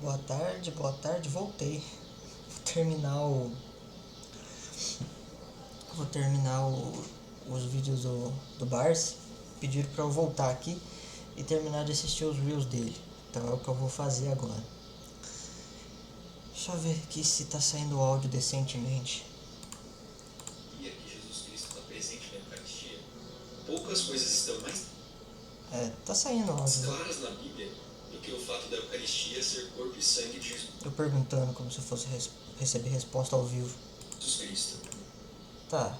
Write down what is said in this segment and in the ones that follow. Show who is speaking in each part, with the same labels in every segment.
Speaker 1: Boa tarde, voltei. Vou terminar o. Vou terminar os vídeos do Barça. Pediram pra eu voltar aqui e terminar de assistir os reels dele. Então é o que eu vou fazer agora. Deixa eu ver aqui se tá saindo o áudio decentemente.
Speaker 2: E aqui Jesus Cristo está presente na Eucaristia. Poucas coisas estão mais
Speaker 1: Tá saindo o áudio.
Speaker 2: claras na Bíblia do que o fato da Eucaristia ser corpo e sangue de
Speaker 1: Eu perguntando como se eu fosse receber resposta ao vivo.
Speaker 2: Jesus Cristo.
Speaker 1: Tá,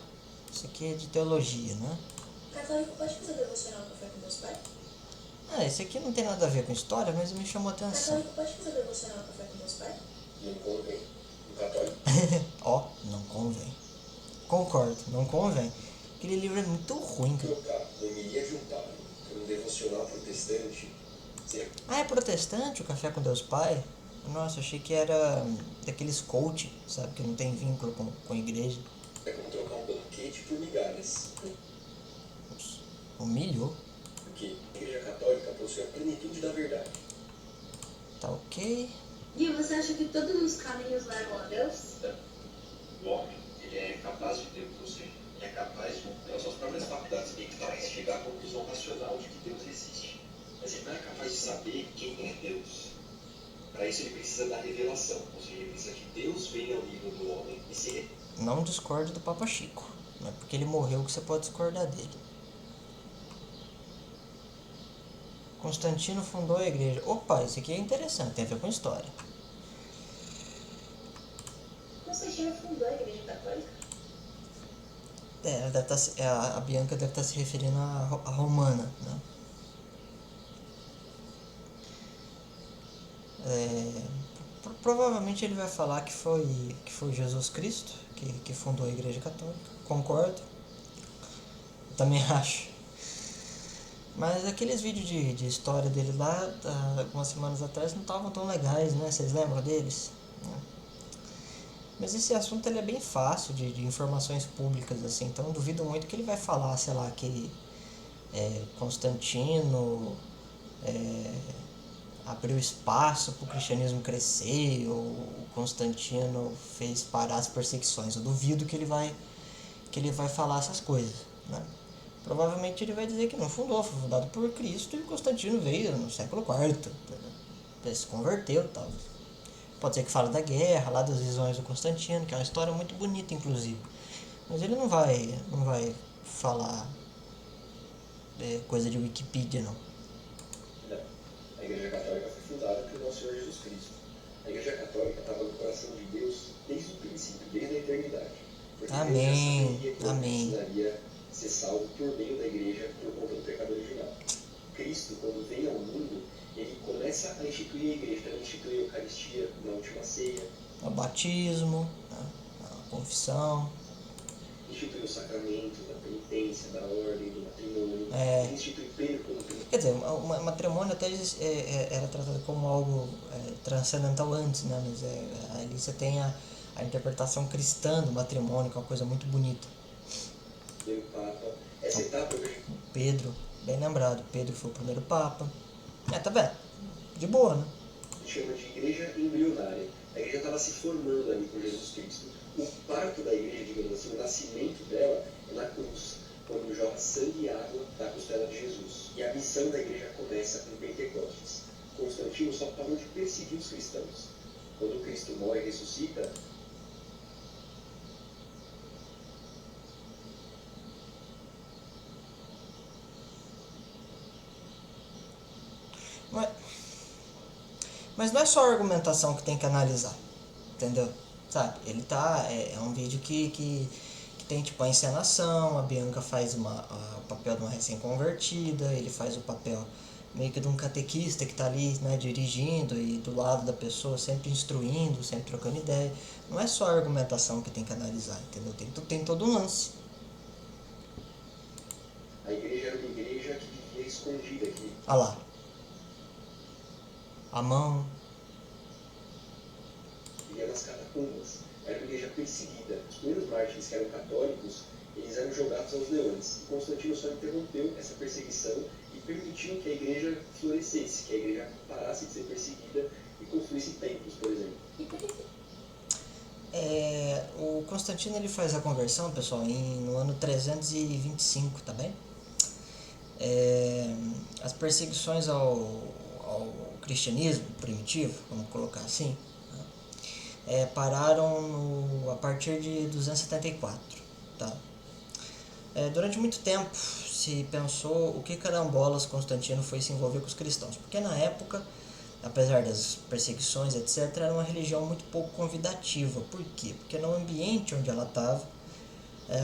Speaker 1: isso aqui é de teologia, né?
Speaker 3: Católico pode fazer devocional com café com Deus Pai?
Speaker 1: Esse aqui não tem nada a ver com história, mas me chamou a atenção.
Speaker 3: Católico pode fazer devocional com café com Deus Pai?
Speaker 2: Não convém. Um católico.
Speaker 1: Ó, não convém. Concordo, não convém. Aquele livro é muito ruim, cara.
Speaker 2: Trocar homilia de um padre por um devocional protestante.
Speaker 1: É protestante o Café com Deus Pai? Nossa, eu achei que era daqueles coach, sabe? Que não tem vínculo com a igreja.
Speaker 2: É como trocar um banquete por migalhas.
Speaker 1: Nossa, humilhou.
Speaker 2: Porque a Igreja Católica possui a plenitude da verdade.
Speaker 1: Tá ok.
Speaker 3: E você acha que todos os caminhos levam a Deus?
Speaker 2: O homem, ele é capaz de ter, ou seja, ele é capaz de, pelas suas próprias faculdades mentais, chegar à conclusão racional de que Deus existe. Mas ele não é capaz de saber quem é Deus. Para isso ele precisa da revelação, ou seja, ele precisa que Deus venha ao nível do homem e se...
Speaker 1: Não discorde do Papa Chico. Não é porque ele morreu que você pode discordar dele. Constantino fundou a igreja. Opa, isso aqui é interessante, tem a ver com história.
Speaker 3: Constantino fundou a Igreja Católica?
Speaker 1: Ela deve a Bianca deve estar se referindo à romana, né? Provavelmente ele vai falar que foi Jesus Cristo que fundou a Igreja Católica. Concordo. Também acho. Mas aqueles vídeos de história dele lá, algumas semanas atrás, não estavam tão legais, né? Vocês lembram deles? Mas esse assunto ele é bem fácil de informações públicas, assim. Então eu duvido muito que ele vai falar, sei lá, que Constantino abriu espaço para o cristianismo crescer, ou Constantino fez parar as perseguições. Eu duvido que ele vai falar essas coisas, né? Provavelmente ele vai dizer que não fundou, foi fundado por Cristo e Constantino veio no século IV, ele se converteu e tal. Pode ser que fale da guerra, lá das visões do Constantino, que é uma história muito bonita, inclusive. Mas ele não vai falar coisa de Wikipedia, não.
Speaker 2: A Igreja Católica foi fundada por nosso Senhor Jesus Cristo. A Igreja Católica estava no coração de Deus desde o princípio, desde a eternidade. Porque
Speaker 1: Amém,
Speaker 2: Deus já sabia que
Speaker 1: amém.
Speaker 2: precisaria ser salvo por meio da Igreja por conta do pecado original. Cristo, quando veio ao mundo, ele começa a instituir a Igreja. Então, ele instituiu a Eucaristia na última ceia.
Speaker 1: O batismo, a confissão.
Speaker 2: Instituiu os sacramentos da penitência, da ordem, do matrimônio. Ele instituiu Pedro como penitente.
Speaker 1: Quer dizer, o matrimônio até era tratado como algo transcendental antes, né? Mas ali você tem a interpretação cristã do matrimônio, que é uma coisa muito bonita.
Speaker 2: O Papa, essa etapa
Speaker 1: Pedro, bem lembrado, Pedro foi o primeiro Papa. Tá bem, de boa, né?
Speaker 2: a gente chama de igreja embrionária. A igreja estava se formando ali por Jesus Cristo. O parto da igreja, digamos assim, o nascimento dela é na cruz, quando jorra sangue e água da costela de Jesus. E a missão da igreja começa em Pentecostes. Constantino só parou de perseguir os cristãos. Quando Cristo morre e ressuscita,
Speaker 1: Mas não é só a argumentação que tem que analisar, entendeu? Sabe, ele é um vídeo que tem tipo a encenação, a Bianca faz o papel de uma recém-convertida, ele faz o papel meio que de um catequista que tá ali, né, dirigindo e do lado da pessoa, sempre instruindo, sempre trocando ideia. Não é só a argumentação que tem que analisar, entendeu? Tem todo um lance.
Speaker 2: a igreja era uma igreja que vivia escondida aqui.
Speaker 1: Olha lá. A mão.
Speaker 2: Vivia nas catacumbas. Era uma igreja perseguida. Os primeiros mártires que eram católicos, eles eram jogados aos leões. E Constantino só interrompeu essa perseguição e permitiu que a igreja florescesse, que a igreja parasse de ser perseguida e construísse construísse templos, por exemplo.
Speaker 3: E por que
Speaker 1: O Constantino ele faz a conversão, pessoal, no ano 325, tá bem? As perseguições ao cristianismo primitivo, vamos colocar assim, né, pararam a partir de 274, tá? Durante muito tempo se pensou o que carambolas Constantino foi se envolver com os cristãos, porque na época, apesar das perseguições, etc., era uma religião muito pouco convidativa. Por quê? Porque no ambiente onde ela estava,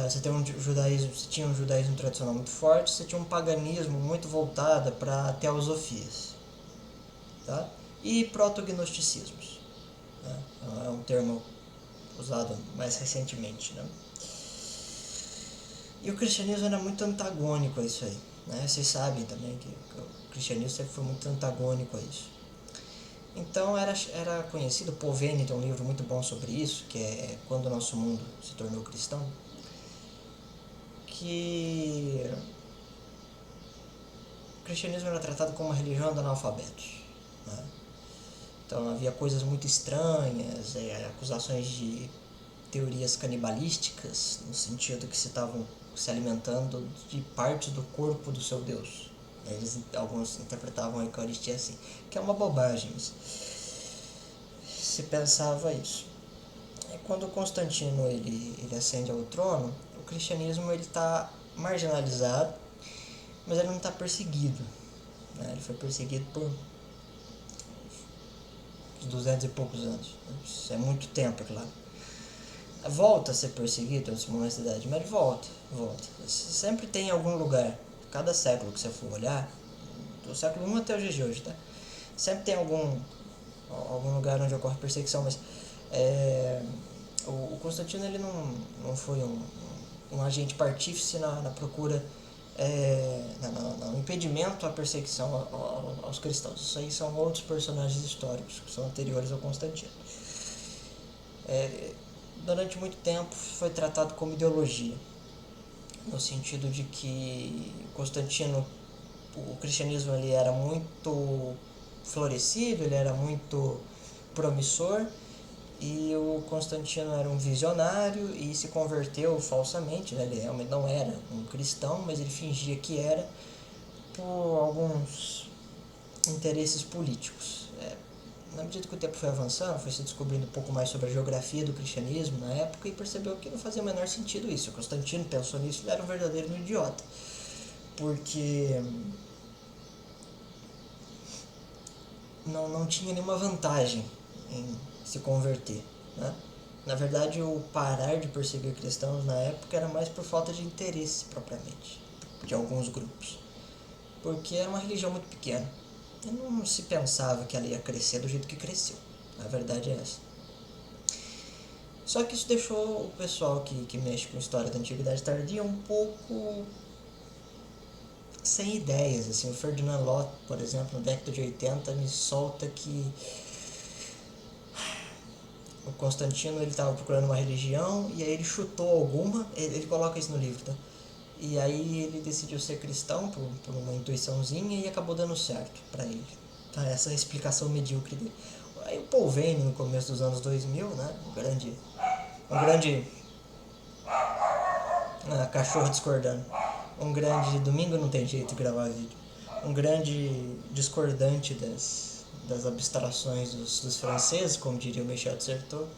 Speaker 1: você tinha um judaísmo tradicional muito forte, você tinha um paganismo muito voltado para teosofias, tá? E protognosticismos, né? É um termo usado mais recentemente, né? E o cristianismo era muito antagônico a isso aí, né? Vocês sabem também que o cristianismo sempre foi muito antagônico a isso. Então era conhecido, Paul Vane tem um livro muito bom sobre isso, que é Quando o Nosso Mundo se Tornou Cristão, que o cristianismo era tratado como uma religião de analfabetos, né? Então havia coisas muito estranhas, acusações de teorias canibalísticas, no sentido que se estavam se alimentando de partes do corpo do seu Deus. Alguns interpretavam a Eucaristia assim, que é uma bobagem, mas se pensava isso. Quando Constantino ele ascende ao trono, o cristianismo ele está marginalizado, mas ele não está perseguido, né? Ele foi perseguido por 200 e poucos anos. Isso é muito tempo, é claro. Volta a ser perseguido em momentos da Idade Média, volta. Sempre tem algum lugar, cada século que você for olhar, do século I até os dias de hoje, tá? Sempre tem algum lugar onde ocorre perseguição, mas o Constantino ele não foi um agente partífice na procura, no impedimento à perseguição aos cristãos. Isso aí são outros personagens históricos que são anteriores ao Constantino. Durante muito tempo foi tratado como ideologia, no sentido de que Constantino, o cristianismo ele era muito florescido, ele era muito promissor, e o Constantino era um visionário e se converteu falsamente, né? Ele realmente não era um cristão, mas ele fingia que era por alguns interesses políticos. Na medida que o tempo foi avançando, foi se descobrindo um pouco mais sobre a geografia do cristianismo na época e percebeu que não fazia o menor sentido isso. O Constantino pensou nisso, ele era um verdadeiro idiota, porque não tinha nenhuma vantagem em se converter, né? Na verdade, o parar de perseguir cristãos na época era mais por falta de interesse propriamente, de alguns grupos, porque era uma religião muito pequena. E não se pensava que ela ia crescer do jeito que cresceu. A verdade é essa. Só que isso deixou o pessoal que mexe com história da Antiguidade Tardia um pouco sem ideias. Assim, o Ferdinand Lott, por exemplo, na década de 80, me solta que o Constantino estava procurando uma religião e aí ele chutou alguma, ele coloca isso no livro, tá? E aí ele decidiu ser cristão por uma intuiçãozinha e acabou dando certo para ele. Tá, essa é a explicação medíocre dele. Aí o Paul Vane, no começo dos anos 2000, né, um grande cachorro discordando, um grande, domingo não tem jeito de gravar vídeo, um grande discordante das abstrações dos franceses, como diria o Michel de Certeau,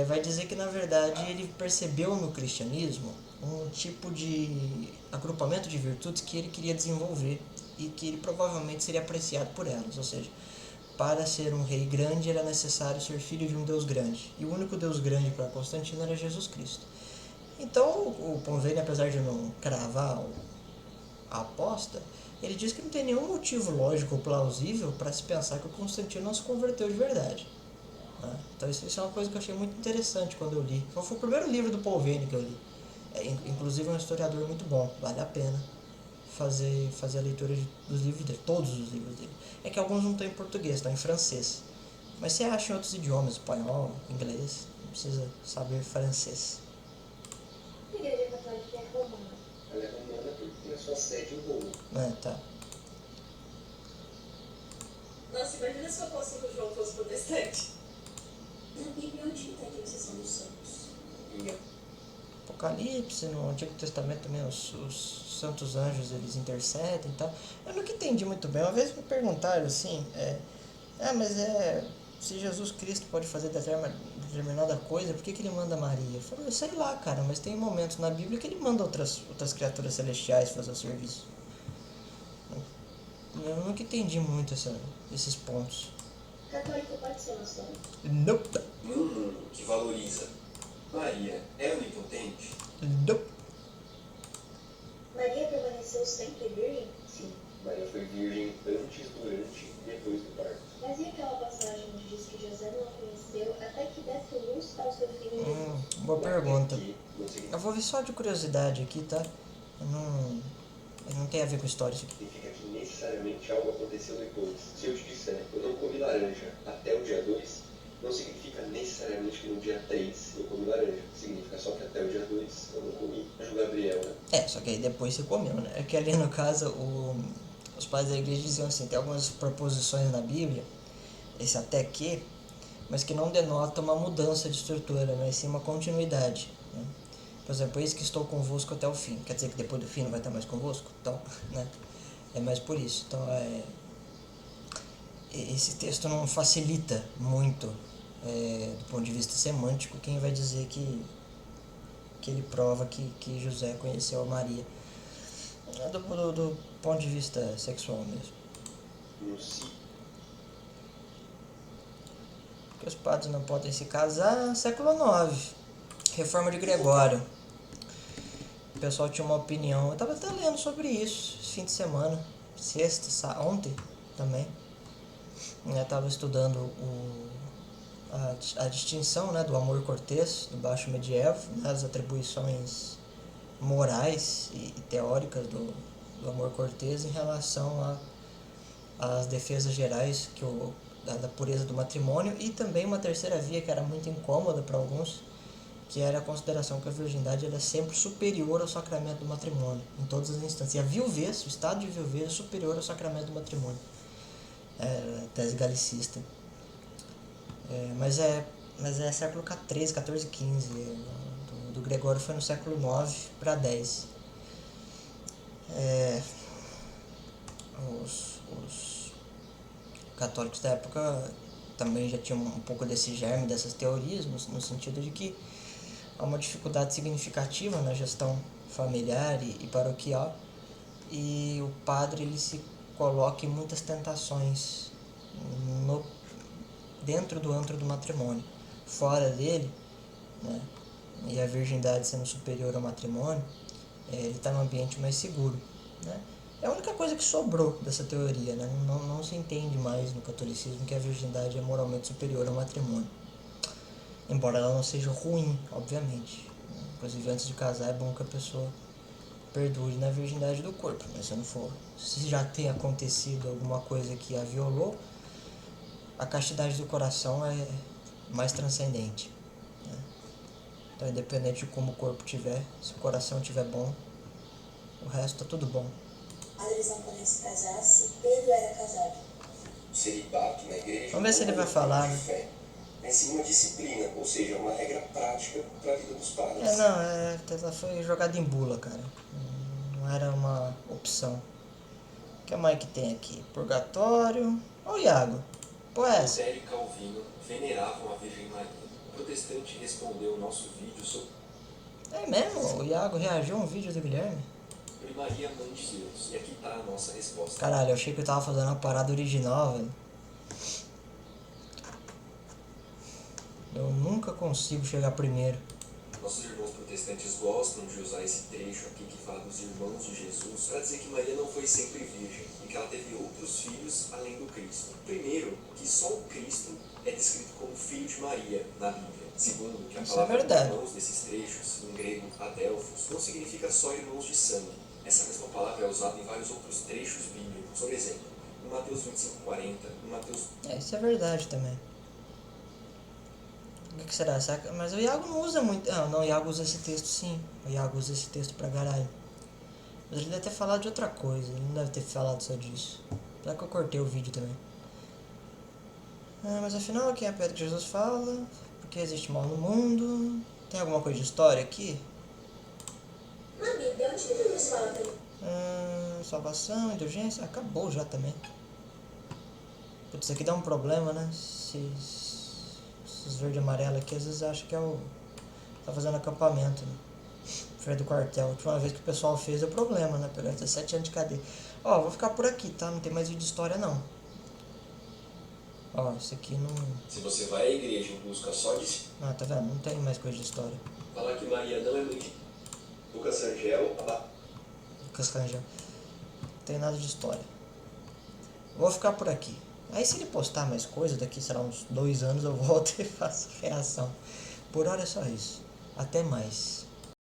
Speaker 1: vai dizer que na verdade ele percebeu no cristianismo um tipo de agrupamento de virtudes que ele queria desenvolver e que ele provavelmente seria apreciado por elas. Ou seja, para ser um rei grande era necessário ser filho de um Deus grande, e o único Deus grande para Constantino era Jesus Cristo. Então o Paul Vane, apesar de não cravar a aposta, ele diz que não tem nenhum motivo lógico ou plausível para se pensar que o Constantino não se converteu de verdade. Então isso é uma coisa que eu achei muito interessante quando eu li. Foi o primeiro livro do Paul Vane que eu li. Inclusive é um historiador muito bom, vale a pena fazer a leitura dos livros dele, todos os livros dele. É que alguns não estão em português, estão em francês. Mas você acha em outros idiomas, espanhol, inglês, não precisa saber francês.
Speaker 3: A igreja católica é romana?
Speaker 2: Ela é romana porque tem a sua sede em Roma.
Speaker 1: Tá.
Speaker 3: Não
Speaker 4: Nossa, imagina se o apóstolo João fosse protestante.
Speaker 3: Na Bíblia, onde está a intercessão dos santos?
Speaker 1: Apocalipse, no Antigo Testamento também os santos anjos eles intercedem e tal. Eu nunca entendi muito bem. Uma vez me perguntaram assim, se Jesus Cristo pode fazer determinada coisa, por que ele manda Maria? Eu falei, eu sei lá, cara, mas tem momentos na Bíblia que ele manda outras criaturas celestiais fazer o serviço. Eu nunca entendi muito esses pontos.
Speaker 3: Católico pode ser maçom?
Speaker 1: Nope.
Speaker 2: Num mundo que valoriza Maria é onipotente?
Speaker 1: Nope.
Speaker 3: Maria permaneceu sempre virgem? Sim.
Speaker 2: Maria foi virgem antes, durante e depois do parto.
Speaker 3: Mas e aquela passagem onde diz que José não a conheceu até que desse luz ao seu filho Jesus?
Speaker 1: Boa pergunta.
Speaker 2: Que não significa
Speaker 1: Eu vou ver só de curiosidade aqui, tá? Não tem a ver com história isso aqui.
Speaker 2: que necessariamente algo aconteceu depois. Se eu te disser, eu não comi laranja até o dia 2, não significa necessariamente que no dia 3 eu comi laranja. Significa só que até o dia 2 eu não comi. Anjo Gabriel, né?
Speaker 1: Só que aí depois você comeu, né? É que ali no caso, os pais da igreja diziam assim, tem algumas proposições na Bíblia, esse até que, mas que não denota uma mudança de estrutura, mas sim uma continuidade, né? Por exemplo, eis que estou convosco até o fim. Quer dizer que depois do fim não vai estar mais convosco? Então, né? É mais por isso. Então, esse texto não facilita muito, do ponto de vista semântico, quem vai dizer que ele prova que José conheceu a Maria. É do ponto de vista sexual mesmo. Que os padres não podem se casar, século IX, reforma de Gregório. O pessoal tinha uma opinião, eu estava até lendo sobre isso esse fim de semana, ontem também. Eu estava estudando a distinção, né, do amor cortês, do baixo medievo, né, as atribuições morais e teóricas do amor cortês em relação às defesas gerais da pureza do matrimônio, e também uma terceira via que era muito incômoda para alguns, que era a consideração que a virgindade era sempre superior ao sacramento do matrimônio, em todas as instâncias. E a viuvez, o estado de viuvez é superior ao sacramento do matrimônio. É tese galicista. Mas é século XIII, XIV, XV. Do Gregório foi no século IX para X. Os católicos da época também já tinham um pouco desse germe, dessas teorias, no sentido de que há uma dificuldade significativa na gestão familiar e paroquial, e o padre ele se coloca em muitas tentações dentro do antro do matrimônio. Fora dele, né, e a virgindade sendo superior ao matrimônio, ele está num ambiente mais seguro, né? É a única coisa que sobrou dessa teoria, né? Não se entende mais no catolicismo que a virgindade é moralmente superior ao matrimônio. Embora ela não seja ruim, obviamente. Inclusive, antes de casar, é bom que a pessoa perdure na virgindade do corpo. Mas se já tem acontecido alguma coisa que a violou, a castidade do coração é mais transcendente, né? Então, independente de como o corpo tiver, se o coração estiver bom, o resto tá tudo bom.
Speaker 3: Padres não podem se casar se Pedro era casado.
Speaker 2: O celibato na igreja.
Speaker 1: Vamos ver se ele vai falar, né?
Speaker 2: Fé. É sim uma disciplina, ou seja, uma regra prática para a vida dos padres.
Speaker 1: Ela foi jogada em bula, cara. Não era uma opção. O que mais que tem aqui? Purgatório. Ô, Iago. Pô, essa.
Speaker 2: Lutero e Calvino veneravam a Virgem Maria. O protestante respondeu ao nosso vídeo sobre
Speaker 1: É mesmo? O Iago reagiu a um vídeo do Guilherme?
Speaker 2: Maria, Mãe de Deus. E aqui está a nossa resposta.
Speaker 1: Caralho, eu achei que eu tava fazendo uma parada original, velho. Eu nunca consigo chegar primeiro.
Speaker 2: Nossos irmãos protestantes gostam de usar esse trecho aqui que fala dos irmãos de Jesus para dizer que Maria não foi sempre virgem e que ela teve outros filhos além do Cristo. Primeiro, que só o Cristo é descrito como filho de Maria na Bíblia. Segundo, que a
Speaker 1: Isso
Speaker 2: palavra
Speaker 1: é verdade.
Speaker 2: irmãos desses trechos, em grego adelphos, não significa só irmãos de sangue. Essa mesma palavra é usada em vários outros trechos bíblicos. Por exemplo, em Mateus 25:40, em Mateus...
Speaker 1: Isso é verdade também. O que será? Mas o Iago não usa muito. Não, o Iago usa esse texto sim. O Iago usa esse texto pra caralho. Mas ele deve ter falado de outra coisa. Ele não deve ter falado só disso. Será que eu cortei o vídeo também? Mas afinal, quem é a pedra que Jesus fala? Por que existe mal no mundo? Tem alguma coisa de história aqui?
Speaker 4: Mami, de onde que Jesus fala também?
Speaker 1: Salvação, indulgência, acabou já também. Putz, isso aqui dá um problema, né? Esses verde e amarelo aqui, às vezes acham que é o... Tá fazendo acampamento, né? Frente do quartel. A última vez que o pessoal fez deu problema, né? Pegaram 17 anos de cadeia. Ó, vou ficar por aqui, tá? Não tem mais vídeo de história, não. Ó, isso aqui não...
Speaker 2: Se você vai à igreja em busca só de
Speaker 1: Ah, tá vendo? Não tem mais coisa de história.
Speaker 2: falar que Maria não é mãe de Lucas Rangel,
Speaker 1: Lucas Rangel. Não tem nada de história. Vou ficar por aqui. Aí se ele postar mais coisa, daqui, será uns 2 anos, eu volto e faço reação. Por hora é só isso. Até mais.